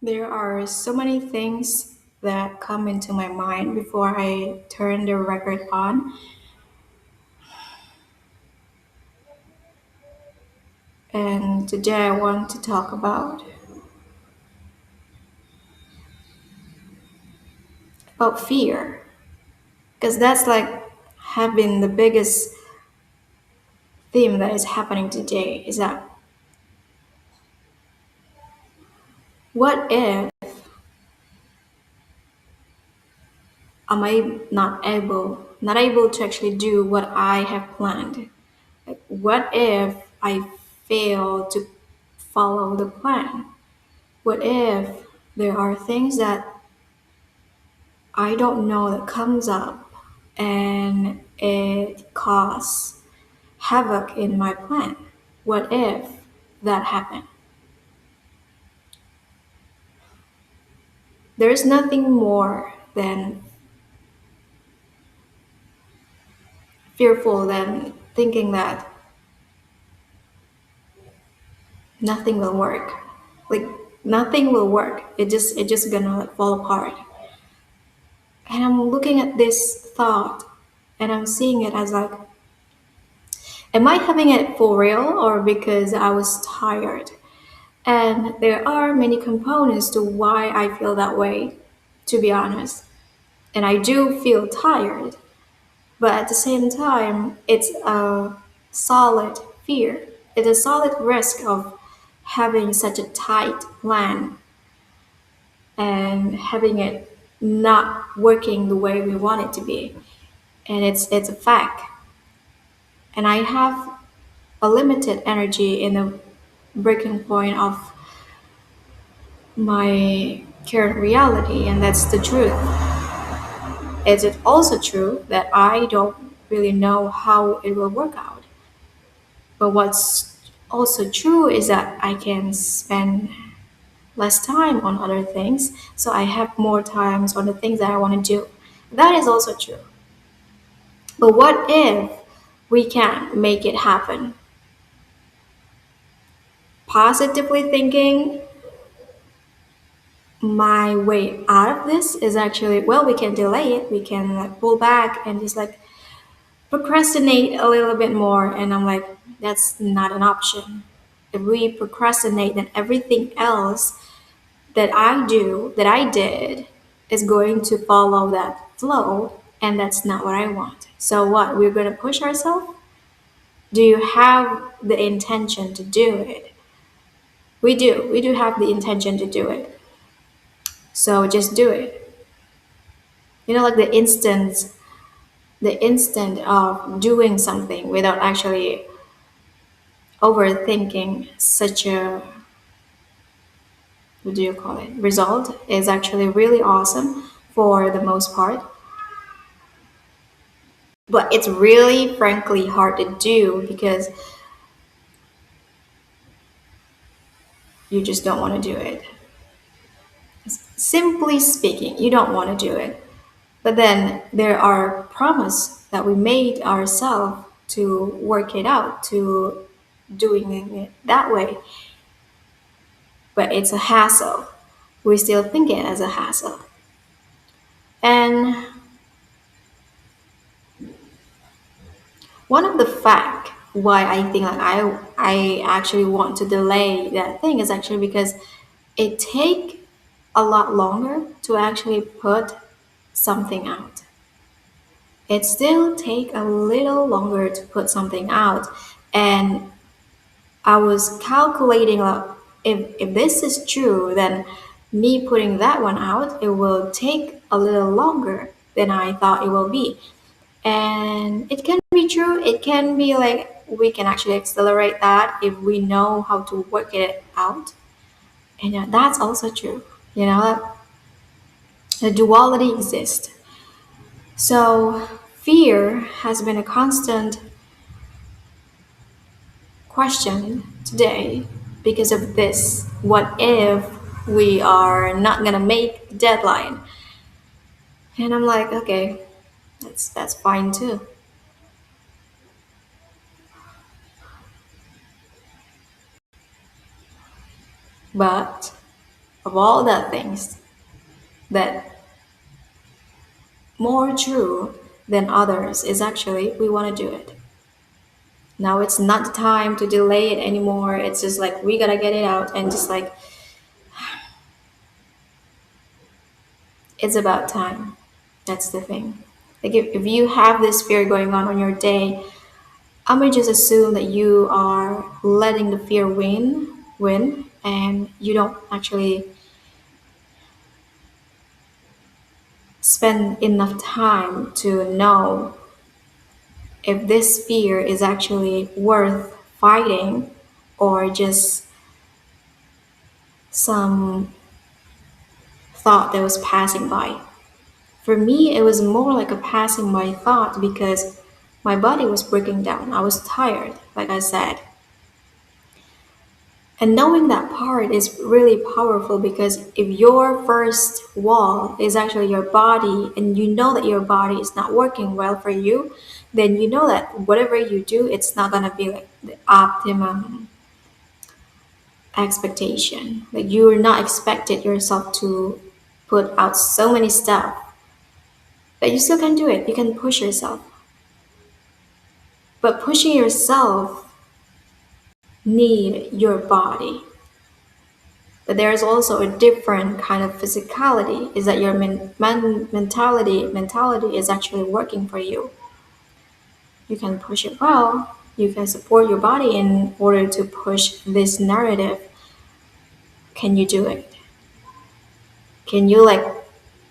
There are so many things that come into my mind before I turn the record on. And today I want to talk about fear because that's like have been the biggest theme that is happening today is that what if am I not able to actually do what I have planned? Like what if I fail to follow the plan? What if there are things that I don't know that comes up and it causes havoc in my plan? What if that happened? There's nothing more than fearful than thinking that nothing will work. Like nothing will work. It just gonna like fall apart. And I'm looking at this thought and I'm seeing it as like, am I having it for real or because I was tired? And there are many components to why I feel that way, to be honest. And I do feel tired, but at the same time, it's a solid fear. It's a solid risk of having such a tight plan and having it not working the way we want it to be. And it's a fact. And I have a limited energy in the breaking point of my current reality, and that's the truth. Is it also true that I don't really know how it will work out? But what's also true is that I can spend less time on other things, so I have more times on the things that I want to do. That is also true. But what if we can make it happen? Positively thinking, my way out of this is actually, well, we can delay it, we can like pull back and just like procrastinate a little bit more. And I'm like, that's not an option. If we procrastinate, then everything else that I did is going to follow that flow, and that's not what I want. So what, we're going to push ourselves? Do you have the intention to do it? We do have the intention to do it, so just do it. Like the instant of doing something without actually overthinking such a, what do you call it, result is actually really awesome for the most part. But it's really frankly hard to do because you just don't want to do it. Simply speaking, you don't want to do it. But then there are promises that we made ourselves to work it out, to doing it that way. But it's a hassle. We still think it as a hassle. And one of the fact why I think like I actually want to delay that thing is actually because it take a lot longer to actually put something out. It still take a little longer to put something out. And I was calculating like if this is true, then me putting that one out, it will take a little longer than I thought it will be. And it can be true. It can be like we can actually accelerate that if we know how to work it out. And that's also true. The duality exists. So fear has been a constant question today because of this. What if we are not gonna make the deadline? And I'm like, okay, that's fine too. But of all the things that more true than others is actually we want to do it. Now it's not the time to delay it anymore. It's just like we gotta get it out and just like it's about time. That's the thing. Like if you have this fear going on your day, I'm gonna just assume that you are letting the fear win, and you don't actually spend enough time to know if this fear is actually worth fighting or just some thought that was passing by. For me, it was more like a passing by thought because my body was breaking down. I was tired, like I said. And knowing that part is really powerful because if your first wall is actually your body and you know that your body is not working well for you, then you know that whatever you do, it's not going to be like the optimum expectation. Like you're not expected yourself to put out so many stuff, but you still can do it. You can push yourself. But pushing yourself need your body. But there's also a different kind of physicality. Is that your mentality is actually working for you. You can push it well. You can support your body in order to push this narrative. Can you do it? Can you like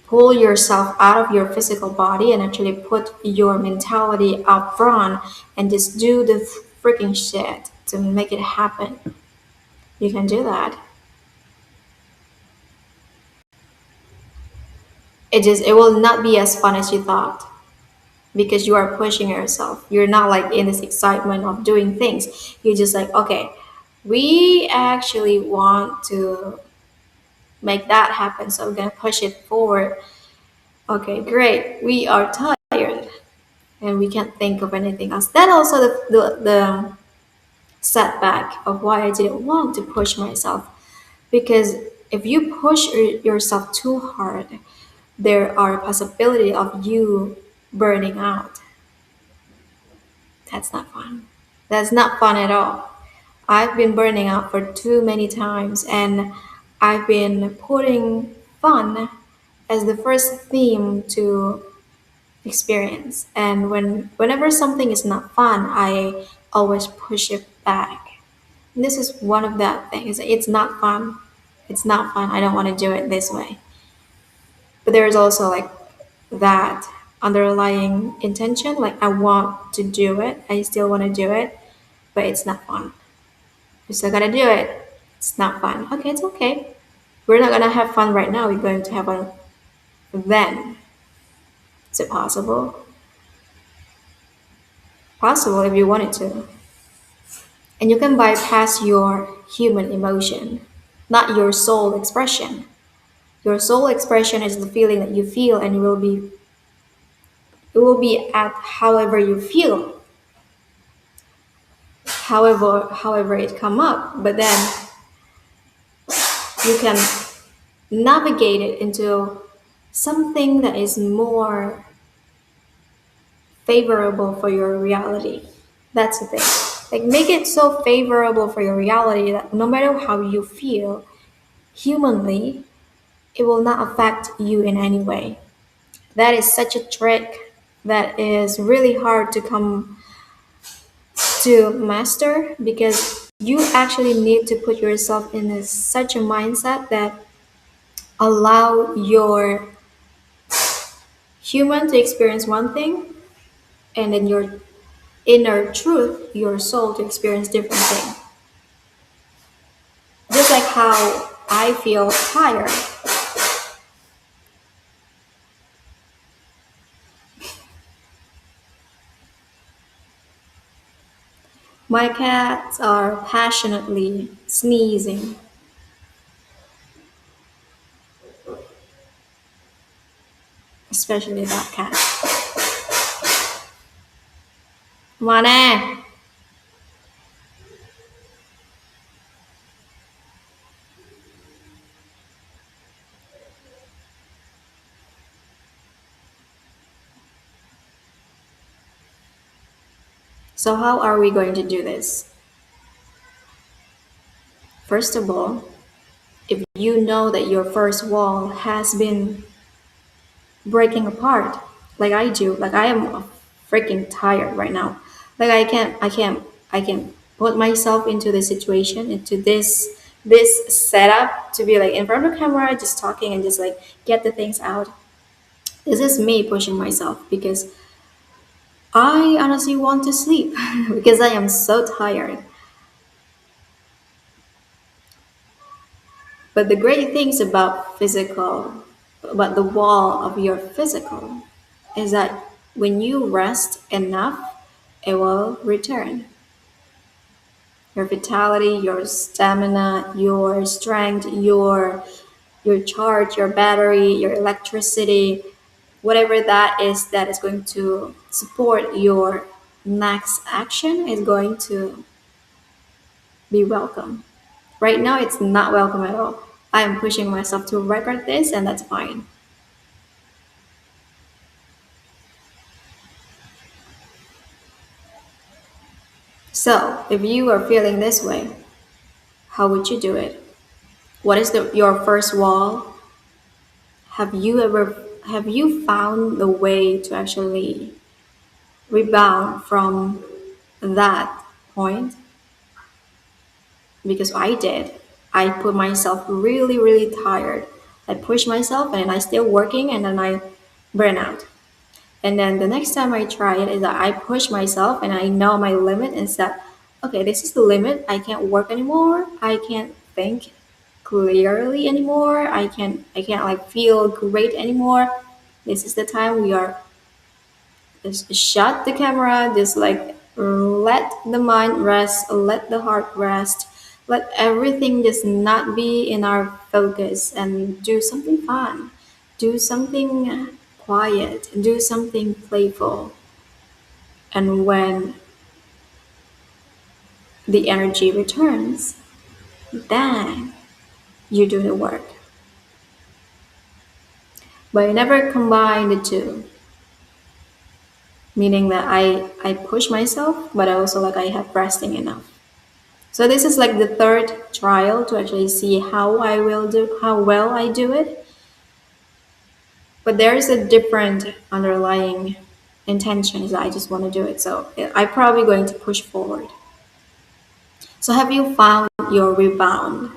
pull yourself out of your physical body and actually put your mentality up front and just do the freaking shit to make it happen? You can do that. It will not be as fun as you thought because you are pushing yourself. You're not like in this excitement of doing things. You're just like, okay, we actually want to make that happen, so we're gonna push it forward. Okay, great. We are tired and we can't think of anything else. That also the setback of why I didn't want to push myself. Because if you push yourself too hard, there are a possibility of you burning out. That's not fun. That's not fun at all. I've been burning out for too many times and I've been putting fun as the first theme to experience. And whenever something is not fun, I always push it back. And this is one of that things. It's not fun. It's not fun. I don't want to do it this way. But there's also like that underlying intention, like I want to do it. I still want to do it, but it's not fun. We still gotta do it. It's not fun. Okay, it's okay. We're not gonna have fun right now. We're going to have fun then. Is it possible? Possible if you wanted to. And you can bypass your human emotion, not your soul expression. Your soul expression is the feeling that you feel and it will be at however you feel, however it come up. But then you can navigate it into something that is more favorable for your reality. That's the thing. Like make it so favorable for your reality that no matter how you feel humanly, it will not affect you in any way. That is such a trick that is really hard to come to master because you actually need to put yourself in such a mindset that allow your human to experience one thing and then your inner truth, your soul, to experience different thing. Just like how I feel tired. My cats are passionately sneezing, especially that cat. Come on in. So, how are we going to do this? First of all, if you know that your first wall has been breaking apart, like I do, like I am freaking tired right now. Like I can't put myself into this situation, into this setup to be like in front of the camera, just talking and just like get the things out. This is me pushing myself because I honestly want to sleep because I am so tired. But the great things about the wall of your physical, is that when you rest enough, it will return. Your vitality, your stamina, your strength, your charge, your battery, your electricity, whatever that is going to support your next action is going to be welcome. Right now, it's not welcome at all. I am pushing myself to record this, and that's fine. So, if you are feeling this way, how would you do it? What is your first wall? Have you found the way to actually rebound from that point? Because I did. I put myself really, really tired. I push myself and I still working and then I burn out. And then the next time I try it is that I push myself and I know my limit is that okay, this is the limit. I can't work anymore. I can't think clearly anymore. I can't like feel great anymore. This is the time we are just shut the camera, just like let the mind rest, let the heart rest, let everything just not be in our focus and do something fun, do something quiet, do something playful. And when the energy returns, then you do the work. But I never combine the two, meaning that I push myself, but I also like I have resting enough. So this is like the third trial to actually see how well I do it. But there is a different underlying intention is I just want to do it. So I'm probably going to push forward. So have you found your rebound?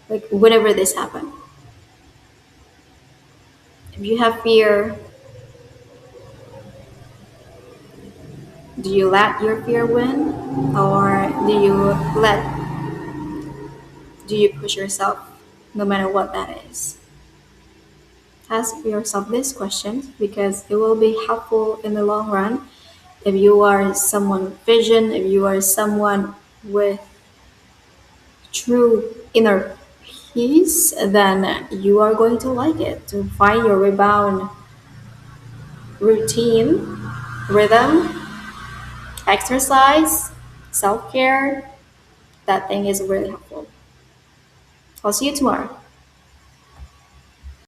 Like whenever this happened. If you have fear, do you let your fear win? Or do you push yourself no matter what that is? Ask yourself these questions because it will be helpful in the long run. If you are someone with vision, if you are someone with true inner peace, then you are going to like it. To find your rebound routine, rhythm, exercise, self care, that thing is really helpful. I'll see you tomorrow.